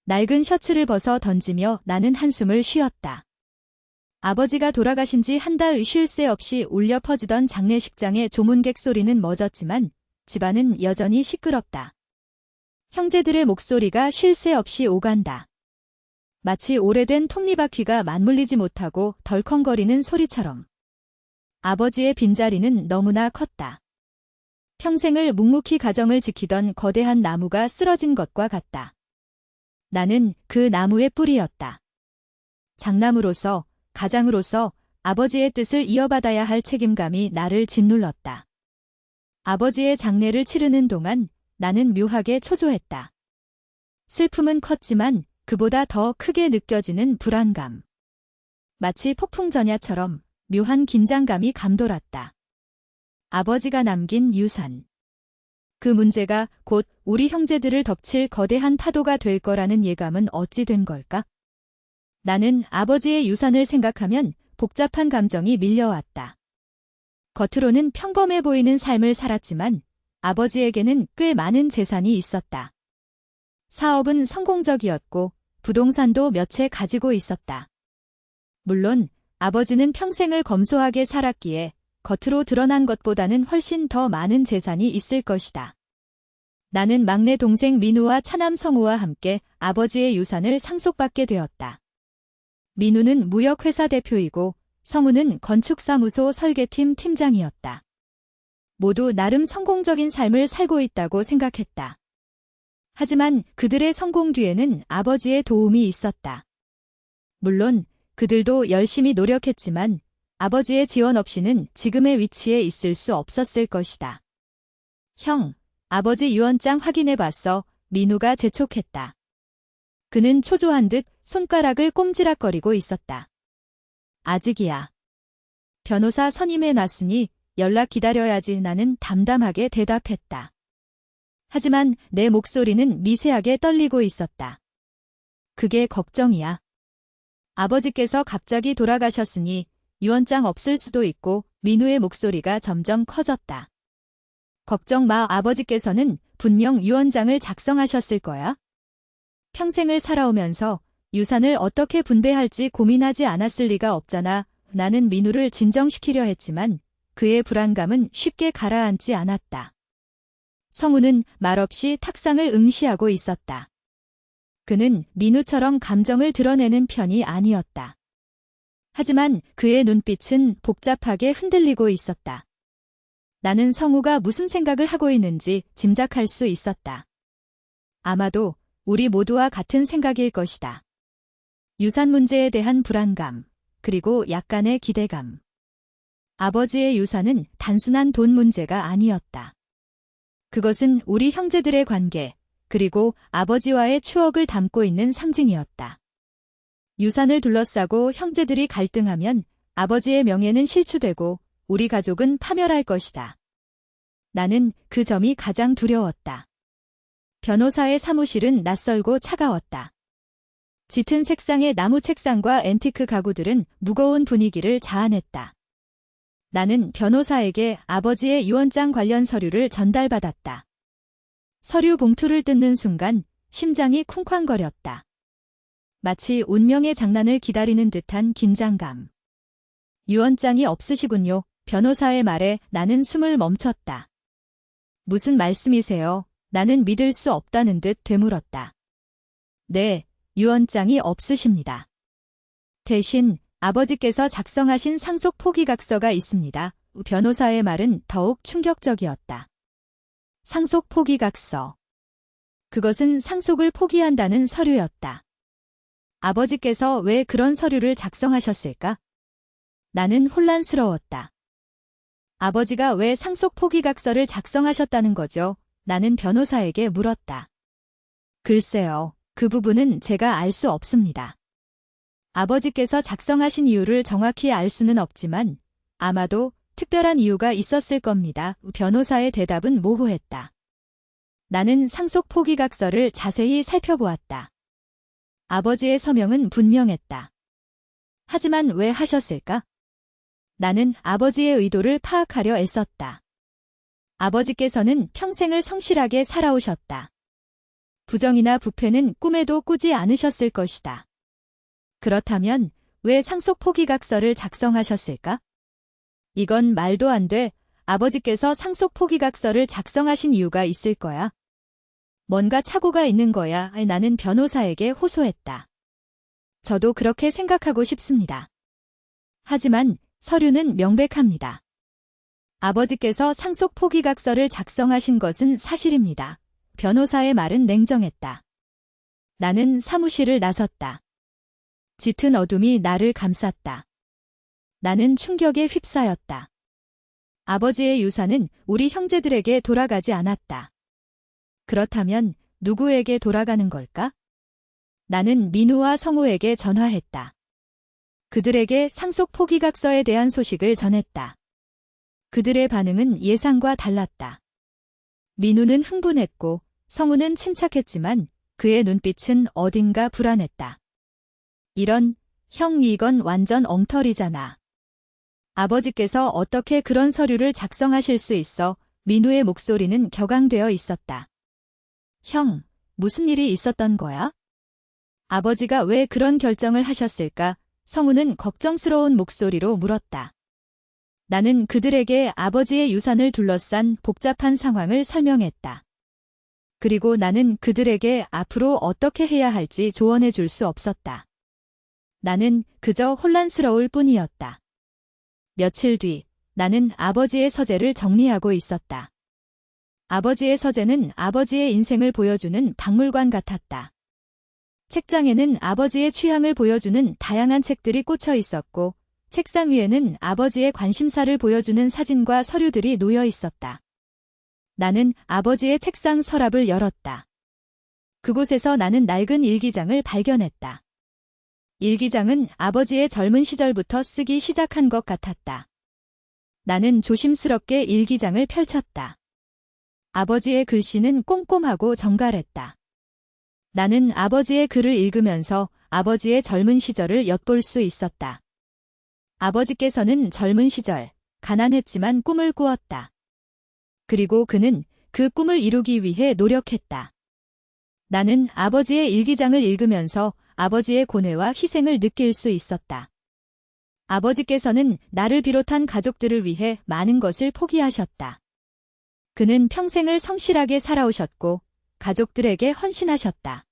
낡은 셔츠를 벗어 던지며 나는 한숨을 쉬었다. 아버지가 돌아가신 지 한 달 쉴 새 없이 울려 퍼지던 장례식장의 조문객 소리는 멎었지만 집안은 여전히 시끄럽다. 형제들의 목소리가 쉴 새 없이 오간다. 마치 오래된 톱니바퀴가 맞물리지 못하고 덜컹거리는 소리처럼. 아버지의 빈자리는 너무나 컸다. 평생을 묵묵히 가정을 지키던 거대한 나무가 쓰러진 것과 같다. 나는 그 나무의 뿌리였다. 장남으로서, 가장으로서 아버지의 뜻을 이어받아야 할 책임감이 나를 짓눌렀다. 아버지의 장례를 치르는 동안 나는 묘하게 초조했다. 슬픔은 컸지만 그보다 더 크게 느껴지는 불안감. 마치 폭풍전야처럼 묘한 긴장감이 감돌았다. 아버지가 남긴 유산. 그 문제가 곧 우리 형제들을 덮칠 거대한 파도가 될 거라는 예감은 어찌 된 걸까? 나는 아버지의 유산을 생각하면 복잡한 감정이 밀려왔다. 겉으로는 평범해 보이는 삶을 살았지만 아버지에게는 꽤 많은 재산이 있었다. 사업은 성공적이었고 부동산도 몇 채 가지고 있었다. 물론 아버지는 평생을 검소하게 살았기에 겉으로 드러난 것보다는 훨씬 더 많은 재산이 있을 것이다. 나는 막내 동생 민우와 차남 성우와 함께 아버지의 유산을 상속받게 되었다. 민우는 무역회사 대표이고 성우는 건축사무소 설계팀 팀장이었다. 모두 나름 성공적인 삶을 살고 있다고 생각했다. 하지만 그들의 성공 뒤에는 아버지의 도움이 있었다. 물론 그들도 열심히 노력했지만 아버지의 지원 없이는 지금의 위치에 있을 수 없었을 것이다. 형, 아버지 유언장 확인해봤어. 민우가 재촉했다. 그는 초조한 듯 손가락을 꼼지락거리고 있었다. 아직이야. 변호사 선임해놨으니 연락 기다려야지. 나는 담담하게 대답했다. 하지만 내 목소리는 미세하게 떨리고 있었다. 그게 걱정이야. 아버지께서 갑자기 돌아가셨으니 유언장 없을 수도 있고. 민우의 목소리가 점점 커졌다. 걱정 마. 아버지께서는 분명 유언장을 작성하셨을 거야. 평생을 살아오면서 유산을 어떻게 분배할지 고민하지 않았을 리가 없잖아. 나는 민우를 진정시키려 했지만 그의 불안감은 쉽게 가라앉지 않았다. 성우는 말없이 탁상을 응시하고 있었다. 그는 민우처럼 감정을 드러내는 편이 아니었다. 하지만 그의 눈빛은 복잡하게 흔들리고 있었다. 나는 성우가 무슨 생각을 하고 있는지 짐작할 수 있었다. 아마도 우리 모두와 같은 생각일 것이다. 유산 문제에 대한 불안감, 그리고 약간의 기대감. 아버지의 유산은 단순한 돈 문제가 아니었다. 그것은 우리 형제들의 관계, 그리고 아버지와의 추억을 담고 있는 상징이었다. 유산을 둘러싸고 형제들이 갈등하면 아버지의 명예는 실추되고 우리 가족은 파멸할 것이다. 나는 그 점이 가장 두려웠다. 변호사의 사무실은 낯설고 차가웠다. 짙은 색상의 나무 책상과 앤티크 가구들은 무거운 분위기를 자아냈다. 나는 변호사에게 아버지의 유언장 관련 서류를 전달받았다. 서류 봉투를 뜯는 순간 심장이 쿵쾅거렸다. 마치 운명의 장난을 기다리는 듯한 긴장감. 유언장이 없으시군요. 변호사의 말에 나는 숨을 멈췄다. 무슨 말씀이세요? 나는 믿을 수 없다는 듯 되물었다. 네, 유언장이 없으십니다. 대신 아버지께서 작성하신 상속 포기각서가 있습니다. 변호사의 말은 더욱 충격적이었다. 상속 포기각서. 그것은 상속을 포기한다는 서류였다. 아버지께서 왜 그런 서류를 작성하셨을까? 나는 혼란스러웠다. 아버지가 왜 상속 포기각서를 작성하셨다는 거죠? 나는 변호사에게 물었다. 글쎄요, 그 부분은 제가 알 수 없습니다. 아버지께서 작성하신 이유를 정확히 알 수는 없지만 아마도 특별한 이유가 있었을 겁니다. 변호사의 대답은 모호했다. 나는 상속 포기각서를 자세히 살펴보았다. 아버지의 서명은 분명했다. 하지만 왜 하셨을까? 나는 아버지의 의도를 파악하려 애썼다. 아버지께서는 평생을 성실하게 살아오셨다. 부정이나 부패는 꿈에도 꾸지 않으셨을 것이다. 그렇다면 왜 상속 포기각서를 작성하셨을까? 이건 말도 안 돼. 아버지께서 상속 포기각서를 작성하신 이유가 있을 거야. 뭔가 착오가 있는 거야. 나는 변호사에게 호소했다. 저도 그렇게 생각하고 싶습니다. 하지만 서류는 명백합니다. 아버지께서 상속 포기각서를 작성하신 것은 사실입니다. 변호사의 말은 냉정했다. 나는 사무실을 나섰다. 짙은 어둠이 나를 감쌌다. 나는 충격에 휩싸였다. 아버지의 유산은 우리 형제들에게 돌아가지 않았다. 그렇다면 누구에게 돌아가는 걸까? 나는 민우와 성우에게 전화했다. 그들에게 상속 포기각서에 대한 소식을 전했다. 그들의 반응은 예상과 달랐다. 민우는 흥분했고 성우는 침착했지만 그의 눈빛은 어딘가 불안했다. 형, 이건 완전 엉터리잖아. 아버지께서 어떻게 그런 서류를 작성하실 수 있어? 민우의 목소리는 격앙되어 있었다. 형, 무슨 일이 있었던 거야? 아버지가 왜 그런 결정을 하셨을까? 성우는 걱정스러운 목소리로 물었다. 나는 그들에게 아버지의 유산을 둘러싼 복잡한 상황을 설명했다. 그리고 나는 그들에게 앞으로 어떻게 해야 할지 조언해 줄 수 없었다. 나는 그저 혼란스러울 뿐이었다. 며칠 뒤, 나는 아버지의 서재를 정리하고 있었다. 아버지의 서재는 아버지의 인생을 보여주는 박물관 같았다. 책장에는 아버지의 취향을 보여주는 다양한 책들이 꽂혀 있었고, 책상 위에는 아버지의 관심사를 보여주는 사진과 서류들이 놓여 있었다. 나는 아버지의 책상 서랍을 열었다. 그곳에서 나는 낡은 일기장을 발견했다. 일기장은 아버지의 젊은 시절부터 쓰기 시작한 것 같았다. 나는 조심스럽게 일기장을 펼쳤다. 아버지의 글씨는 꼼꼼하고 정갈했다. 나는 아버지의 글을 읽으면서 아버지의 젊은 시절을 엿볼 수 있었다. 아버지께서는 젊은 시절, 가난했지만 꿈을 꾸었다. 그리고 그는 그 꿈을 이루기 위해 노력했다. 나는 아버지의 일기장을 읽으면서 아버지의 고뇌와 희생을 느낄 수 있었다. 아버지께서는 나를 비롯한 가족들을 위해 많은 것을 포기하셨다. 그는 평생을 성실하게 살아오셨고 가족들에게 헌신하셨다.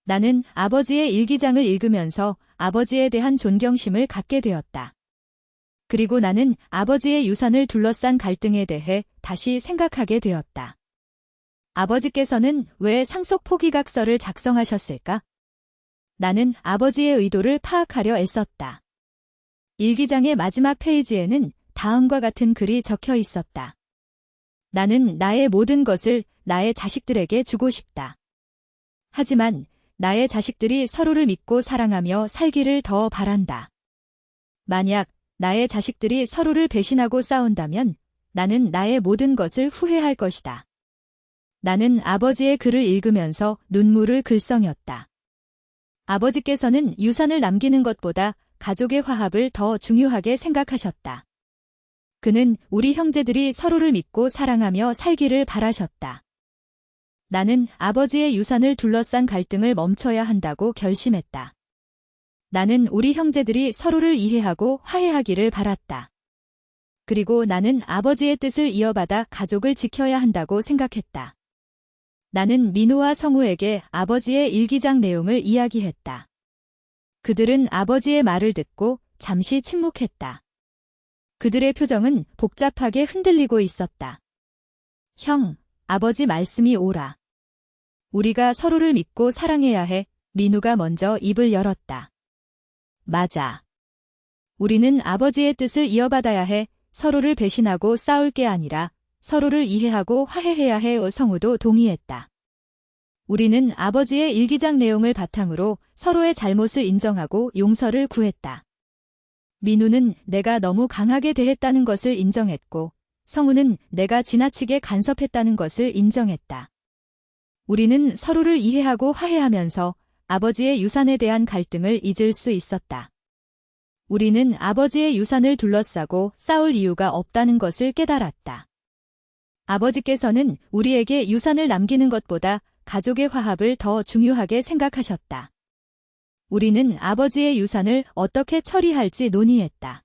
나는 아버지의 일기장을 읽으면서 아버지에 대한 존경심을 갖게 되었다. 그리고 나는 아버지의 유산을 둘러싼 갈등에 대해 다시 생각하게 되었다. 아버지께서는 왜 상속 포기각서를 작성하셨을까? 나는 아버지의 의도를 파악하려 애썼다. 일기장의 마지막 페이지에는 다음과 같은 글이 적혀 있었다. 나는 나의 모든 것을 나의 자식들에게 주고 싶다. 하지만 나의 자식들이 서로를 믿고 사랑하며 살기를 더 바란다. 만약 나의 자식들이 서로를 배신하고 싸운다면 나는 나의 모든 것을 후회할 것이다. 나는 아버지의 글을 읽으면서 눈물을 글썽였다. 아버지께서는 유산을 남기는 것보다 가족의 화합을 더 중요하게 생각하셨다. 그는 우리 형제들이 서로를 믿고 사랑하며 살기를 바라셨다. 나는 아버지의 유산을 둘러싼 갈등을 멈춰야 한다고 결심했다. 나는 우리 형제들이 서로를 이해하고 화해하기를 바랐다. 그리고 나는 아버지의 뜻을 이어받아 가족을 지켜야 한다고 생각했다. 나는 민우와 성우에게 아버지의 일기장 내용을 이야기했다. 그들은 아버지의 말을 듣고 잠시 침묵했다. 그들의 표정은 복잡하게 흔들리고 있었다. 형, 아버지 말씀이 옳아. 우리가 서로를 믿고 사랑해야 해. 민우가 먼저 입을 열었다. 맞아. 우리는 아버지의 뜻을 이어받아야 해. 서로를 배신하고 싸울 게 아니라 서로를 이해하고 화해해야 해. 성우도 동의했다. 우리는 아버지의 일기장 내용을 바탕으로 서로의 잘못을 인정하고 용서를 구했다. 민우는 내가 너무 강하게 대했다는 것을 인정했고, 성우는 내가 지나치게 간섭했다는 것을 인정했다. 우리는 서로를 이해하고 화해하면서 아버지의 유산에 대한 갈등을 잊을 수 있었다. 우리는 아버지의 유산을 둘러싸고 싸울 이유가 없다는 것을 깨달았다. 아버지께서는 우리에게 유산을 남기는 것보다 가족의 화합을 더 중요하게 생각하셨다. 우리는 아버지의 유산을 어떻게 처리할지 논의했다.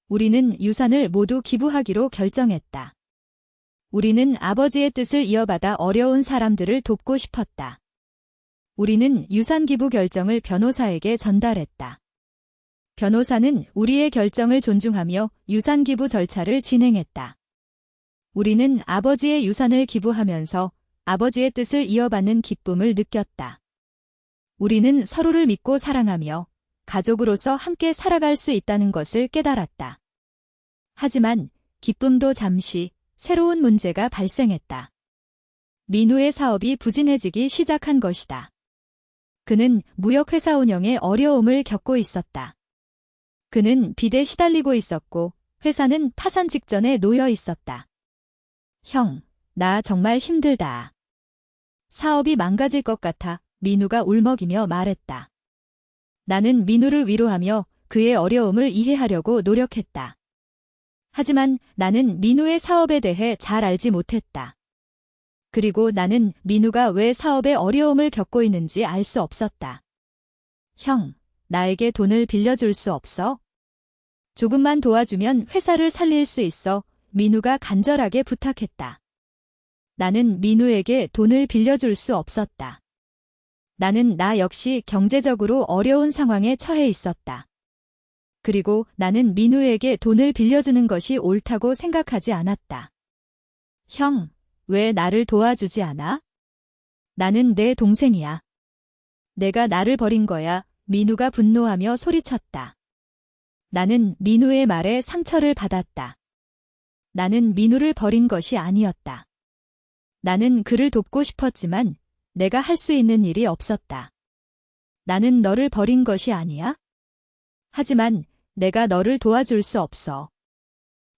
우리는 유산을 모두 기부하기로 결정했다. 우리는 아버지의 뜻을 이어받아 어려운 사람들을 돕고 싶었다. 우리는 유산 기부 결정을 변호사에게 전달했다. 변호사는 우리의 결정을 존중하며 유산 기부 절차를 진행했다. 우리는 아버지의 유산을 기부하면서 아버지의 뜻을 이어받는 기쁨을 느꼈다. 우리는 서로를 믿고 사랑하며 가족으로서 함께 살아갈 수 있다는 것을 깨달았다. 하지만 기쁨도 잠시 새로운 문제가 발생했다. 민우의 사업이 부진해지기 시작한 것이다. 그는 무역회사 운영에 어려움을 겪고 있었다. 그는 빚에 시달리고 있었고 회사는 파산 직전에 놓여 있었다. 형, 나 정말 힘들다. 사업이 망가질 것 같아 민우가 울먹이며 말했다. 나는 민우를 위로하며 그의 어려움을 이해하려고 노력했다. 하지만 나는 민우의 사업에 대해 잘 알지 못했다. 그리고 나는 민우가 왜 사업에 어려움을 겪고 있는지 알 수 없었다. 형, 나에게 돈을 빌려줄 수 없어? 조금만 도와주면 회사를 살릴 수 있어. 민우가 간절하게 부탁했다. 나는 민우에게 돈을 빌려줄 수 없었다. 나는 나 역시 경제적으로 어려운 상황에 처해 있었다. 그리고 나는 민우에게 돈을 빌려주는 것이 옳다고 생각하지 않았다. 형, 왜 나를 도와주지 않아? 나는 내 동생이야. 내가 나를 버린 거야. 민우가 분노하며 소리쳤다. 나는 민우의 말에 상처를 받았다. 나는 민우를 버린 것이 아니었다. 나는 그를 돕고 싶었지만 내가 할 수 있는 일이 없었다. 나는 너를 버린 것이 아니야? 하지만 내가 너를 도와줄 수 없어.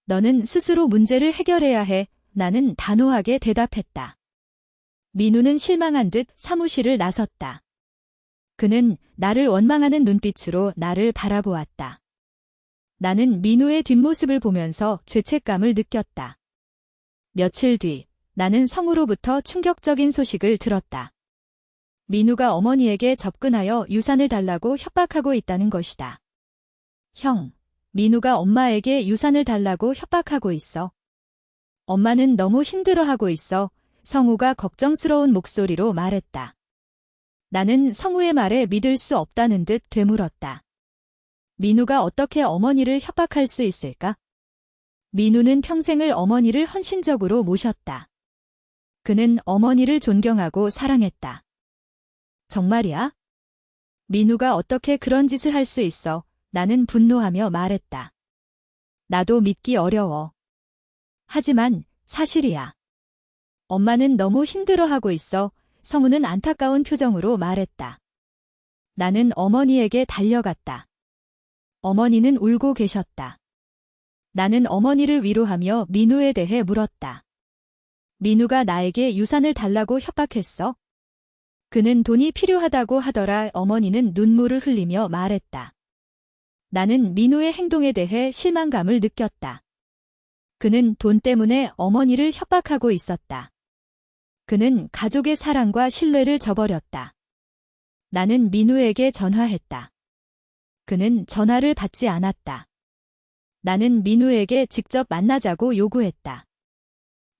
너는 스스로 문제를 해결해야 해. 나는 단호하게 대답했다. 민우는 실망한 듯 사무실을 나섰다. 그는 나를 원망하는 눈빛으로 나를 바라보았다. 나는 민우의 뒷모습을 보면서 죄책감을 느꼈다. 며칠 뒤 나는 성우로부터 충격적인 소식을 들었다. 민우가 어머니에게 접근하여 유산을 달라고 협박하고 있다는 것이다. 형, 민우가 엄마에게 유산을 달라고 협박하고 있어. 엄마는 너무 힘들어하고 있어. 성우가 걱정스러운 목소리로 말했다. 나는 성우의 말에 믿을 수 없다는 듯 되물었다. 민우가 어떻게 어머니를 협박할 수 있을까? 민우는 평생을 어머니를 헌신적으로 모셨다. 그는 어머니를 존경하고 사랑했다. 정말이야? 민우가 어떻게 그런 짓을 할 수 있어? 나는 분노하며 말했다. 나도 믿기 어려워. 하지만 사실이야. 엄마는 너무 힘들어하고 있어. 성우는 안타까운 표정으로 말했다. 나는 어머니에게 달려갔다. 어머니는 울고 계셨다. 나는 어머니를 위로하며 민우에 대해 물었다. 민우가 나에게 유산을 달라고 협박했어? 그는 돈이 필요하다고 하더라. 어머니는 눈물을 흘리며 말했다. 나는 민우의 행동에 대해 실망감을 느꼈다. 그는 돈 때문에 어머니를 협박하고 있었다. 그는 가족의 사랑과 신뢰를 저버렸다. 나는 민우에게 전화했다. 그는 전화를 받지 않았다. 나는 민우에게 직접 만나자고 요구했다.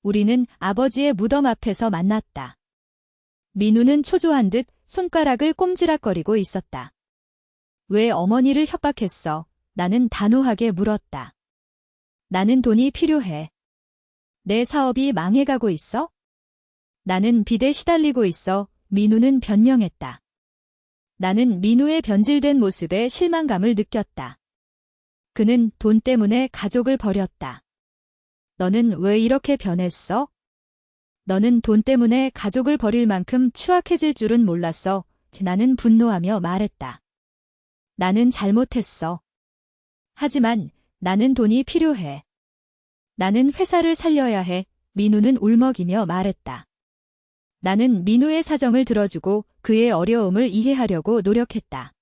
우리는 아버지의 무덤 앞에서 만났다. 민우는 초조한 듯 손가락을 꼼지락거리고 있었다. 왜 어머니를 협박했어? 나는 단호하게 물었다. 나는 돈이 필요해. 내 사업이 망해가고 있어? 나는 빚에 시달리고 있어. 민우는 변명했다. 나는 민우의 변질된 모습에 실망감을 느꼈다. 그는 돈 때문에 가족을 버렸다. 너는 왜 이렇게 변했어? 너는 돈 때문에 가족을 버릴 만큼 추악해질 줄은 몰랐어. 나는 분노하며 말했다. 나는 잘못했어. 하지만 나는 돈이 필요해. 나는 회사를 살려야 해. 민우는 울먹이며 말했다. 나는 민우의 사정을 들어주고 그의 어려움을 이해하려고 노력했다.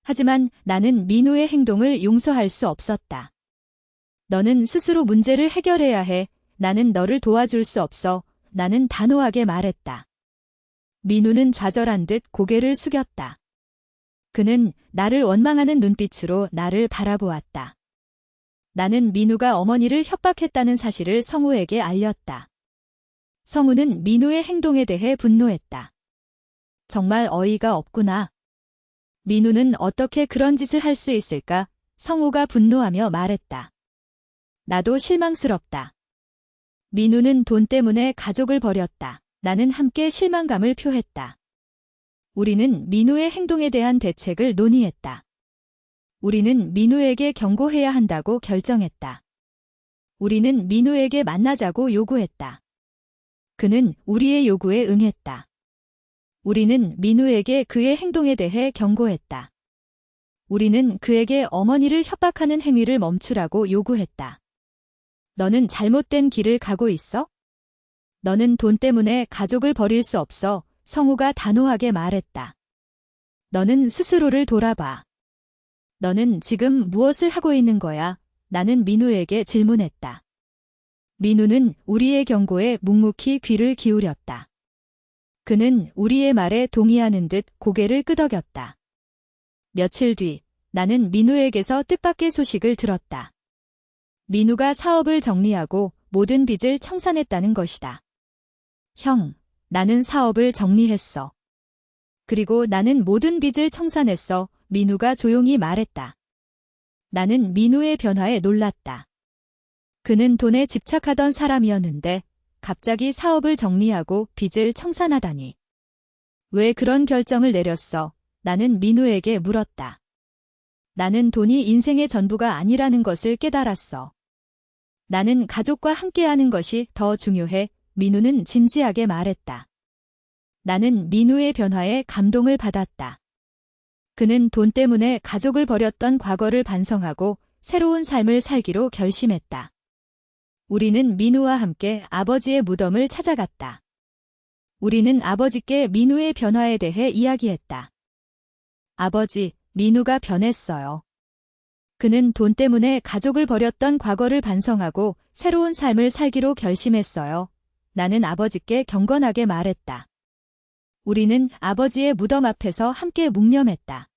하지만 나는 민우의 행동을 용서할 수 없었다. 너는 스스로 문제를 해결해야 해. 나는 너를 도와줄 수 없어. 나는 단호하게 말했다. 민우는 좌절한 듯 고개를 숙였다. 그는 나를 원망하는 눈빛으로 나를 바라보았다. 나는 민우가 어머니를 협박했다는 사실을 성우에게 알렸다. 성우는 민우의 행동에 대해 분노했다. 정말 어이가 없구나. 민우는 어떻게 그런 짓을 할 수 있을까? 성우가 분노하며 말했다. 나도 실망스럽다. 민우는 돈 때문에 가족을 버렸다. 나는 함께 실망감을 표했다. 우리는 민우의 행동에 대한 대책을 논의했다. 우리는 민우에게 경고해야 한다고 결정했다. 우리는 민우에게 만나자고 요구했다. 그는 우리의 요구에 응했다. 우리는 민우에게 그의 행동에 대해 경고했다. 우리는 그에게 어머니를 협박하는 행위를 멈추라고 요구했다. 너는 잘못된 길을 가고 있어? 너는 돈 때문에 가족을 버릴 수 없어. 성우가 단호하게 말했다. 너는 스스로를 돌아봐. 너는 지금 무엇을 하고 있는 거야? 나는 민우에게 질문했다. 민우는 우리의 경고에 묵묵히 귀를 기울였다. 그는 우리의 말에 동의하는 듯 고개를 끄덕였다. 며칠 뒤 나는 민우에게서 뜻밖의 소식을 들었다. 민우가 사업을 정리하고 모든 빚을 청산했다는 것이다. 형, 나는 사업을 정리했어. 그리고 나는 모든 빚을 청산했어. 민우가 조용히 말했다. 나는 민우의 변화에 놀랐다. 그는 돈에 집착하던 사람이었는데 갑자기 사업을 정리하고 빚을 청산하다니. 왜 그런 결정을 내렸어? 나는 민우에게 물었다. 나는 돈이 인생의 전부가 아니라는 것을 깨달았어. 나는 가족과 함께하는 것이 더 중요해. 민우는 진지하게 말했다. 나는 민우의 변화에 감동을 받았다. 그는 돈 때문에 가족을 버렸던 과거를 반성하고 새로운 삶을 살기로 결심했다. 우리는 민우와 함께 아버지의 무덤을 찾아갔다. 우리는 아버지께 민우의 변화에 대해 이야기했다. 아버지, 민우가 변했어요. 그는 돈 때문에 가족을 버렸던 과거를 반성하고 새로운 삶을 살기로 결심했어요. 나는 아버지께 경건하게 말했다. 우리는 아버지의 무덤 앞에서 함께 묵념했다.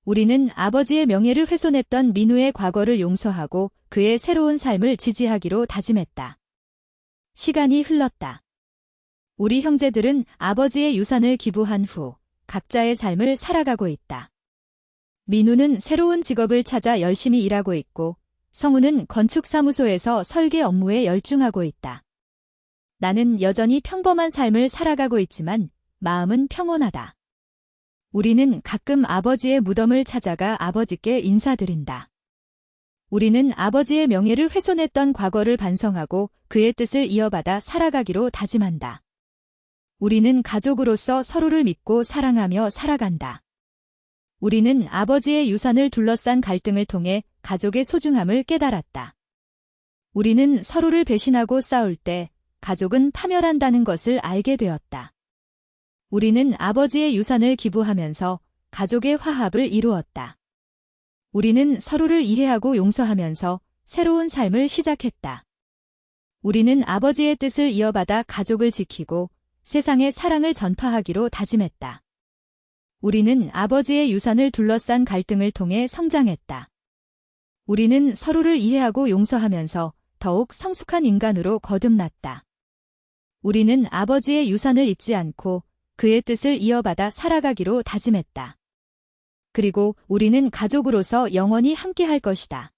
우리는 아버지의 명예를 훼손했던 민우의 과거를 용서하고 그의 새로운 삶을 지지하기로 다짐했다. 시간이 흘렀다. 우리 형제들은 아버지의 유산을 기부한 후 각자의 삶을 살아가고 있다. 민우는 새로운 직업을 찾아 열심히 일하고 있고 성우는 건축사무소에서 설계 업무에 열중하고 있다. 나는 여전히 평범한 삶을 살아가고 있지만 마음은 평온하다. 우리는 가끔 아버지의 무덤을 찾아가 아버지께 인사드린다. 우리는 아버지의 명예를 훼손했던 과거를 반성하고 그의 뜻을 이어받아 살아가기로 다짐한다. 우리는 가족으로서 서로를 믿고 사랑하며 살아간다. 우리는 아버지의 유산을 둘러싼 갈등을 통해 가족의 소중함을 깨달았다. 우리는 서로를 배신하고 싸울 때 가족은 파멸한다는 것을 알게 되었다. 우리는 아버지의 유산을 기부하면서 가족의 화합을 이루었다. 우리는 서로를 이해하고 용서하면서 새로운 삶을 시작했다. 우리는 아버지의 뜻을 이어받아 가족을 지키고 세상에 사랑을 전파하기로 다짐했다. 우리는 아버지의 유산을 둘러싼 갈등을 통해 성장했다. 우리는 서로를 이해하고 용서하면서 더욱 성숙한 인간으로 거듭났다. 우리는 아버지의 유산을 잊지 않고 그의 뜻을 이어받아 살아가기로 다짐했다. 그리고 우리는 가족으로서 영원히 함께할 것이다.